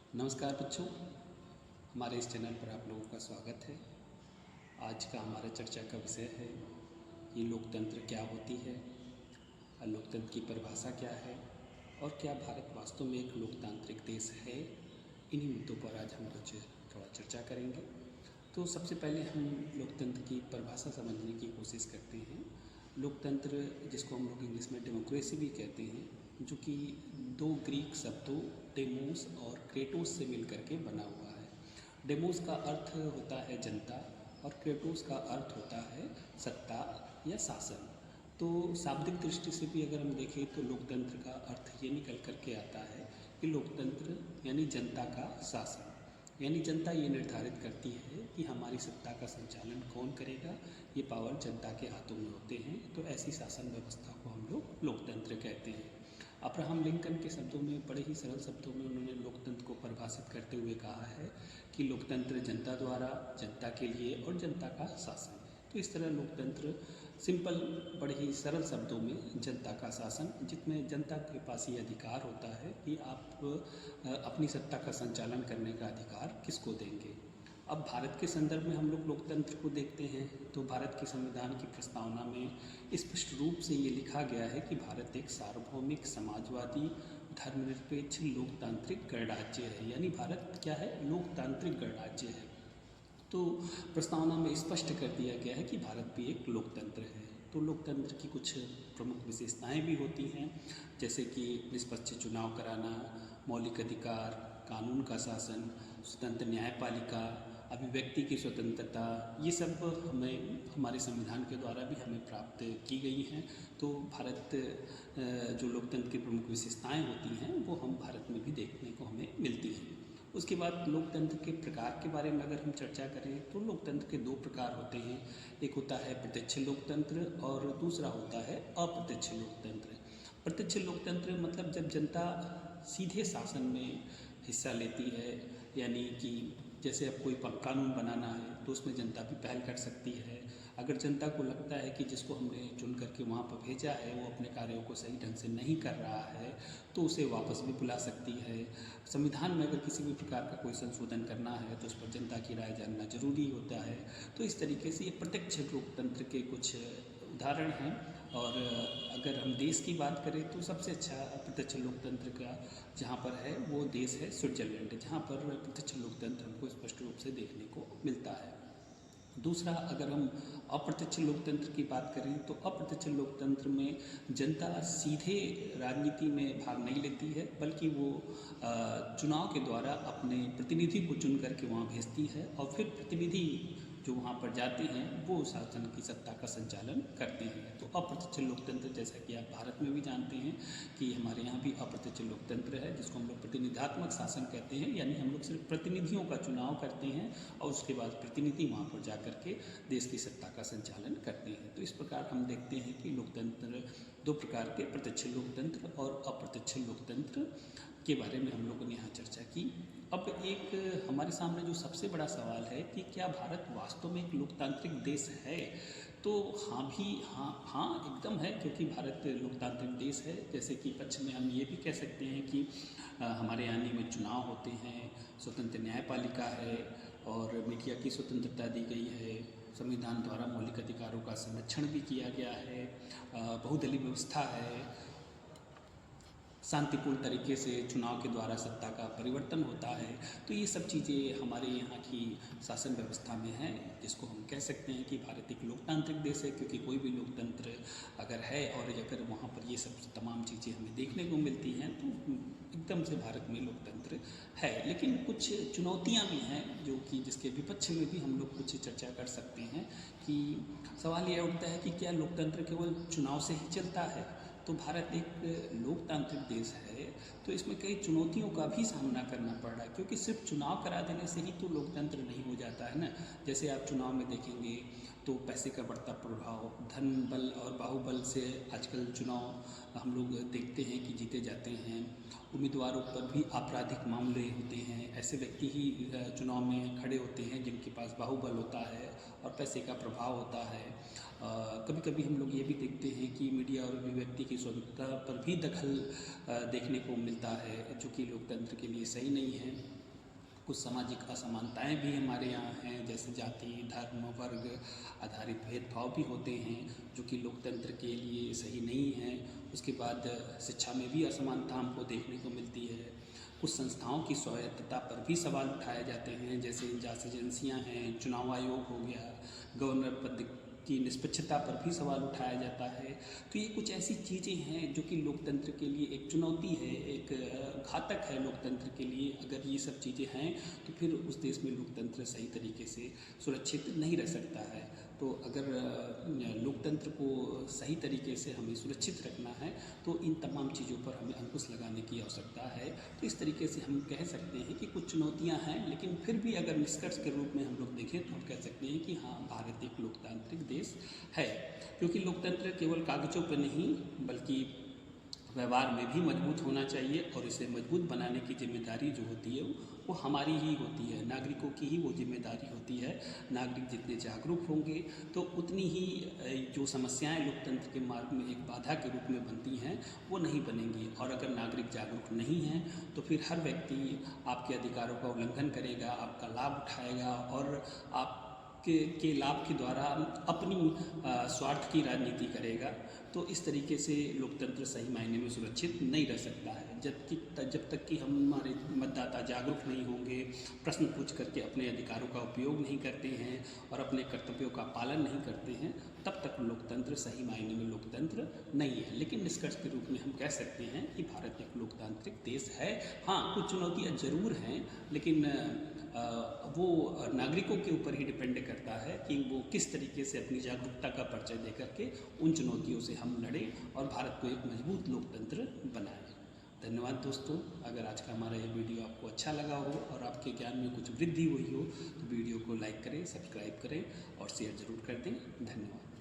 नमस्कार बच्चों, हमारे इस चैनल पर आप लोगों का स्वागत है। आज का हमारा चर्चा का विषय है कि लोकतंत्र क्या होती है, लोकतंत्र की परिभाषा क्या है और क्या भारत वास्तव में एक लोकतांत्रिक देश है। इन्हीं मुद्दों पर आज हम कुछ थोड़ा चर्चा करेंगे। तो सबसे पहले हम लोकतंत्र की परिभाषा समझने की कोशिश करते हैं। लोकतंत्र, जिसको हम लोग इंग्लिश में डेमोक्रेसी भी कहते हैं, जो कि दो ग्रीक शब्दों डेमोस और क्रेटोस से मिलकर के बना हुआ है। डेमोस का अर्थ होता है जनता और क्रेटोस का अर्थ होता है सत्ता या शासन। तो शाब्दिक दृष्टि से भी अगर हम देखें तो लोकतंत्र का अर्थ ये निकल कर के आता है कि लोकतंत्र यानी जनता का शासन, यानी जनता ये निर्धारित करती है कि हमारी सत्ता का संचालन कौन करेगा। ये पावर जनता के हाथों में होते हैं। तो ऐसी शासन व्यवस्था को हम लोग लोकतंत्र कहते हैं। अब्राहम लिंकन के शब्दों में, बड़े ही सरल शब्दों में उन्होंने लोकतंत्र को परिभाषित करते हुए कहा है कि लोकतंत्र जनता द्वारा, जनता के लिए और जनता का शासन है। तो इस तरह लोकतंत्र सिंपल, बड़े ही सरल शब्दों में जनता का शासन, जिसमें जनता के पास ये अधिकार होता है कि आप अपनी सत्ता का संचालन करने का अधिकार किसको देंगे। अब भारत के संदर्भ में हम लोग लोकतंत्र को देखते हैं तो भारत के संविधान की प्रस्तावना में स्पष्ट रूप से ये लिखा गया है कि भारत एक सार्वभौमिक, समाजवादी, धर्मनिरपेक्ष, लोकतांत्रिक गणराज्य है। यानी भारत क्या है? लोकतांत्रिक गणराज्य है। तो प्रस्तावना में स्पष्ट कर दिया गया है कि भारत भी एक लोकतंत्र है। तो लोकतंत्र की कुछ प्रमुख विशेषताएं भी होती हैं, जैसे कि निष्पक्ष चुनाव कराना, मौलिक अधिकार, कानून का शासन, स्वतंत्र न्यायपालिका, अभिव्यक्ति की स्वतंत्रता, ये सब हमें हमारे संविधान के द्वारा भी हमें प्राप्त की गई हैं। तो भारत जो लोकतंत्र की प्रमुख विशेषताएं होती हैं वो हम भारत में भी देखने को हमें मिलती हैं। उसके बाद लोकतंत्र के प्रकार के बारे में अगर हम चर्चा करें तो लोकतंत्र के दो प्रकार होते हैं। एक होता है प्रत्यक्ष लोकतंत्र और दूसरा होता है अप्रत्यक्ष लोकतंत्र। प्रत्यक्ष लोकतंत्र मतलब जब जनता सीधे शासन में हिस्सा लेती है, यानी कि जैसे अब कोई कानून बनाना है तो उसमें जनता भी पहल कर सकती है। अगर जनता को लगता है कि जिसको हमने चुन करके वहाँ पर भेजा है वो अपने कार्यों को सही ढंग से नहीं कर रहा है तो उसे वापस भी बुला सकती है। संविधान में अगर किसी भी प्रकार का कोई संशोधन करना है तो उस पर जनता की राय जानना जरूरी होता है। तो इस तरीके से ये प्रत्यक्ष लोकतंत्र के कुछ उदाहरण हैं। और अगर हम देश की बात करें तो सबसे अच्छा प्रत्यक्ष लोकतंत्र का जहाँ पर है वो देश है स्विट्जरलैंड, जहाँ पर प्रत्यक्ष लोकतंत्र हमको स्पष्ट रूप से देखने को मिलता है। दूसरा, अगर हम अप्रत्यक्ष लोकतंत्र की बात करें तो अप्रत्यक्ष लोकतंत्र में जनता सीधे राजनीति में भाग नहीं लेती है, बल्कि वो चुनाव के द्वारा अपने प्रतिनिधि को चुन करके वहाँ भेजती है और फिर प्रतिनिधि जो वहाँ पर जाते हैं वो शासन की सत्ता का संचालन करते हैं। तो अप्रत्यक्ष लोकतंत्र, जैसा कि आप भारत में भी जानते हैं कि हमारे यहाँ भी अप्रत्यक्ष लोकतंत्र है, जिसको हम लोग प्रतिनिधात्मक शासन कहते हैं। यानी हम लोग सिर्फ प्रतिनिधियों का चुनाव करते हैं और उसके बाद प्रतिनिधि वहाँ पर जा कर के देश की सत्ता का संचालन करते हैं। तो इस प्रकार हम देखते हैं कि लोकतंत्र दो प्रकार के, प्रत्यक्ष लोकतंत्र और अप्रत्यक्ष लोकतंत्र के बारे में हम लोगों ने यहाँ चर्चा की। अब एक हमारे सामने जो सबसे बड़ा सवाल है कि क्या भारत वास्तव में एक लोकतांत्रिक देश है? तो हाँ एकदम है, क्योंकि भारत लोकतांत्रिक देश है। जैसे कि पक्ष में हम ये भी कह सकते हैं कि हमारे यहाँ नियमित चुनाव होते हैं, स्वतंत्र न्यायपालिका है और मीडिया की स्वतंत्रता दी गई है, संविधान द्वारा मौलिक अधिकारों का संरक्षण भी किया गया है, बहुदलीय व्यवस्था है, शांतिपूर्ण तरीके से चुनाव के द्वारा सत्ता का परिवर्तन होता है। तो ये सब चीज़ें हमारे यहाँ की शासन व्यवस्था में हैं, जिसको हम कह सकते हैं कि भारत एक लोकतांत्रिक देश है। क्योंकि कोई भी लोकतंत्र अगर है और अगर वहाँ पर ये सब तमाम चीज़ें हमें देखने को मिलती हैं तो एकदम से भारत में लोकतंत्र है। लेकिन कुछ चुनौतियाँ भी हैं जो कि जिसके विपक्ष में भी हम लोग कुछ चर्चा कर सकते हैं। कि सवाल यह उठता है कि क्या लोकतंत्र केवल चुनाव से ही चलता है? तो भारत एक लोकतांत्रिक देश है तो इसमें कई चुनौतियों का भी सामना करना पड़ रहा है, क्योंकि सिर्फ चुनाव करा देने से ही तो लोकतंत्र नहीं हो जाता है ना। जैसे आप चुनाव में देखेंगे तो पैसे का बढ़ता प्रभाव, धन बल और बाहुबल से आजकल चुनाव हम लोग देखते हैं कि जीते जाते हैं। उम्मीदवारों पर भी आपराधिक मामले होते हैं। ऐसे व्यक्ति ही चुनाव में खड़े होते हैं जिनके पास बाहुबल होता है और पैसे का प्रभाव होता है। कभी कभी हम लोग ये भी देखते हैं कि मीडिया और व्यक्ति की स्वतंत्रता पर भी दखल देखने को मिलता है, जो कि लोकतंत्र के लिए सही नहीं है। कुछ सामाजिक असमानताएं भी हमारे यहाँ हैं, जैसे जाति, धर्म, वर्ग आधारित भेदभाव भी होते हैं, जो कि लोकतंत्र के लिए सही नहीं है। उसके बाद शिक्षा में भी असमानता हमको देखने को मिलती है। कुछ संस्थाओं की स्वायत्तता पर भी सवाल उठाए जाते हैं, जैसे जांच एजेंसियाँ हैं, चुनाव आयोग हो गया, गवर्नर पद की निष्पक्षता पर भी सवाल उठाया जाता है। तो ये कुछ ऐसी चीज़ें हैं जो कि लोकतंत्र के लिए एक चुनौती है, एक घातक है लोकतंत्र के लिए। अगर ये सब चीज़ें हैं तो फिर उस देश में लोकतंत्र सही तरीके से सुरक्षित नहीं रह सकता है। तो अगर लोकतंत्र को सही तरीके से हमें सुरक्षित रखना है तो इन तमाम चीज़ों पर हमें अंकुश लगाने की आवश्यकता है। तो इस तरीके से हम कह सकते हैं कि कुछ चुनौतियां हैं, लेकिन फिर भी अगर निष्कर्ष के रूप में हम लोग देखें तो हम कह सकते हैं कि हाँ, भारत एक लोकतांत्रिक देश है। क्योंकि लोकतंत्र केवल कागज़ों पर नहीं बल्कि व्यवहार में भी मजबूत होना चाहिए, और इसे मजबूत बनाने की जिम्मेदारी जो होती है वो हमारी ही होती है, नागरिकों की ही वो जिम्मेदारी होती है। नागरिक जितने जागरूक होंगे तो उतनी ही जो समस्याएं लोकतंत्र के मार्ग में एक बाधा के रूप में बनती हैं वो नहीं बनेंगी। और अगर नागरिक जागरूक नहीं हैं तो फिर हर व्यक्ति आपके अधिकारों का उल्लंघन करेगा, आपका लाभ उठाएगा और आप के लाभ के द्वारा अपनी स्वार्थ की राजनीति करेगा। तो इस तरीके से लोकतंत्र सही मायने में सुरक्षित नहीं रह सकता है। जब तक कि हमारे मतदाता जागरूक नहीं होंगे, प्रश्न पूछ करके अपने अधिकारों का उपयोग नहीं करते हैं और अपने कर्तव्यों का पालन नहीं करते हैं, तब तक लोकतंत्र सही मायने में लोकतंत्र नहीं है। लेकिन निष्कर्ष के रूप में हम कह सकते हैं कि भारत एक लोकतांत्रिक देश है। हाँ, कुछ चुनौतियाँ ज़रूर हैं, लेकिन वो नागरिकों के ऊपर ही डिपेंड करता है कि वो किस तरीके से अपनी जागरूकता का परिचय दे करके उन चुनौतियों से हम लड़ें और भारत को एक मजबूत लोकतंत्र बनाएं। धन्यवाद दोस्तों। अगर आज का हमारा ये वीडियो आपको अच्छा लगा हो और आपके ज्ञान में कुछ वृद्धि हुई हो तो वीडियो को लाइक करें, सब्सक्राइब करें और शेयर ज़रूर कर दें। धन्यवाद।